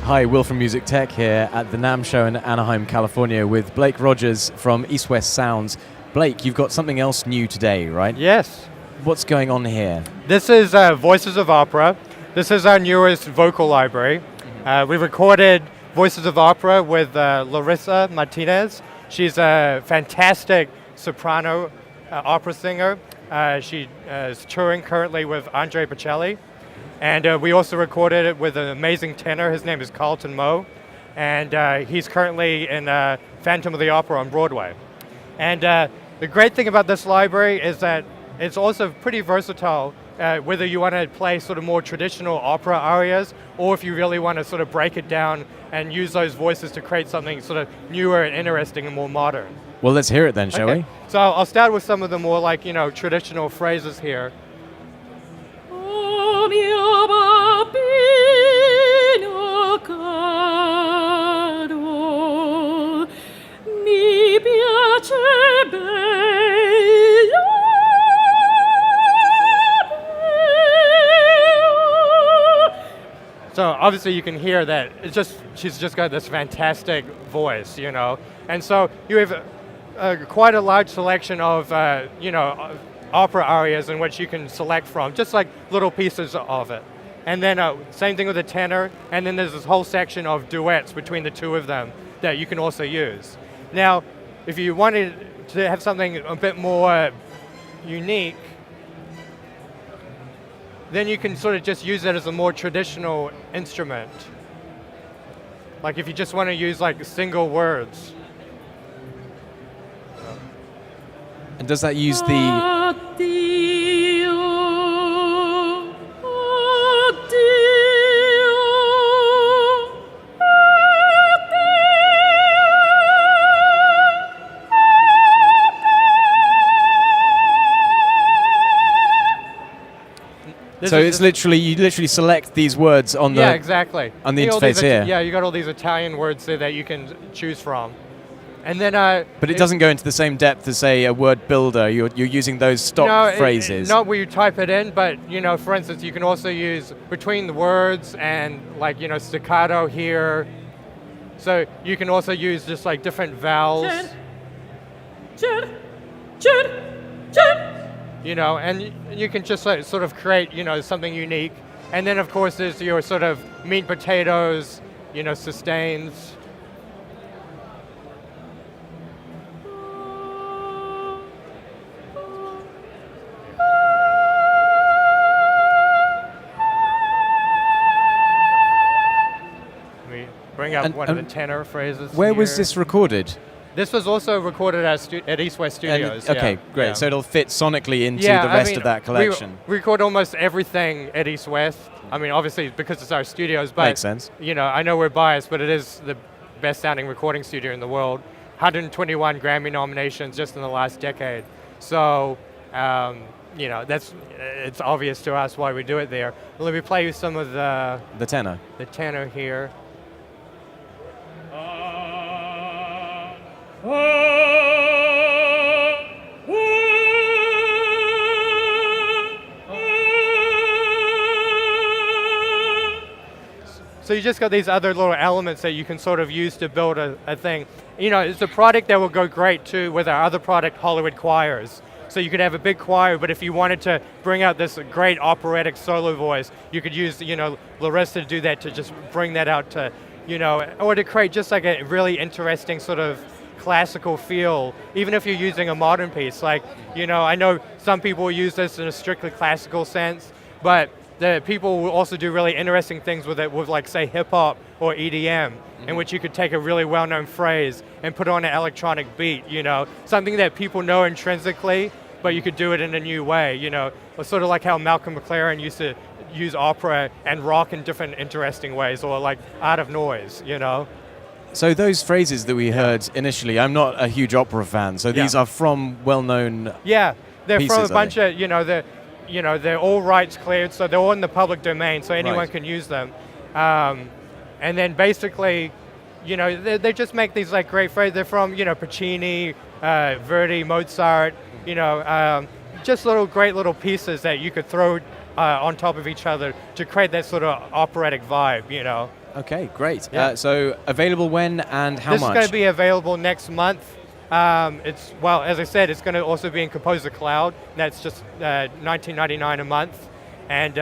Hi, Will from MusicTech here at the NAMM show in Anaheim, California with Blake Rogers from East West Sounds. Blake, you've got something else new today, right? Yes. What's going on here? This is Voices of Opera. This is our newest vocal library. We recorded Voices of Opera with Larissa Martinez. She's a fantastic soprano opera singer. She is touring currently with Andre Bocelli. And we also recorded it with an amazing tenor. His name is Carlton Moe. And he's currently in Phantom of the Opera on Broadway. And the great thing about this library is that it's also pretty versatile, whether you want to play sort of more traditional opera arias, or if you really want to sort of break it down and use those voices to create something sort of newer and interesting and more modern. Well, let's hear it then, shall we? So I'll start with some of the more like, traditional phrases here. So obviously you can hear that she's just got this fantastic voice, And so you have quite a large selection of, opera arias in which you can select from, just like little pieces of it. And then same thing with the tenor, and then there's this whole section of duets between the two of them that you can also use. Now, if you wanted to have something a bit more unique, then you can sort of just use it as a more traditional instrument. Like if you just want to use like single words. And does that use the... So it's literally, you literally select these words on the... Yeah, exactly. On the interface here. Yeah, you got all these Italian words there that you can choose from. And then... but it doesn't go into the same depth as, say, a word builder. You're using those stock phrases. Not where you type it in, but, for instance, you can also use between the words and, like, staccato here. So you can also use just, like, different vowels. And you can just sort of create, something unique. And then, of course, there's your sort of meat, potatoes, sustains. Bring up one of the tenor phrases. Where was this recorded? This was also recorded at East West Studios. Okay, great. Yeah. So it'll fit sonically into the rest of that collection. We record almost everything at East West. I mean, obviously because it's our studios, but makes sense. I know we're biased, but it is the best-sounding recording studio in the world. 121 Grammy nominations just in the last decade. So, it's obvious to us why we do it there. Let me play you some of the tenor. The tenor here. So you just got these other little elements that you can sort of use to build a thing. It's a product that will go great too with our other product, Hollywood Choirs. So you could have a big choir, but if you wanted to bring out this great operatic solo voice, you could use, Larissa to do that, to just bring that out to, or to create just like a really interesting sort of classical feel, even if you're using a modern piece. Like, I know some people use this in a strictly classical sense, but the people will also do really interesting things with it, with like, say, hip-hop or EDM, in which you could take a really well-known phrase and put on an electronic beat, something that people know intrinsically, but you could do it in a new way, Or sort of like how Malcolm McLaren used to use opera and rock in different interesting ways, or like Art of Noise, So those phrases that we heard initially, I'm not a huge opera fan, so these are from well-known they're pieces, from a bunch of, they're all rights cleared, so they're all in the public domain, so anyone can use them. And then basically, they just make these like great phrases. They're from, Puccini, Verdi, Mozart, just great little pieces that you could throw on top of each other to create that sort of operatic vibe, you know. Okay, great. Yeah. So available when and how This much? is going to be available next month. Well, as I said, it's going to also be in Composer Cloud. That's just $19.99 a month, and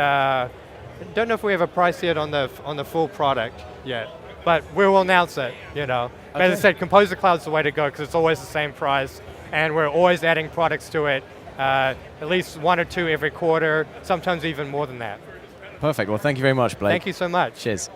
don't know if we have a price yet on the full product yet, but we will announce it. You know, But as I said, Composer Cloud's the way to go because it's always the same price, and we're always adding products to it. At least 1 or 2 every quarter, sometimes even more than that. Perfect. Well, thank you very much, Blake. Thank you so much. Cheers.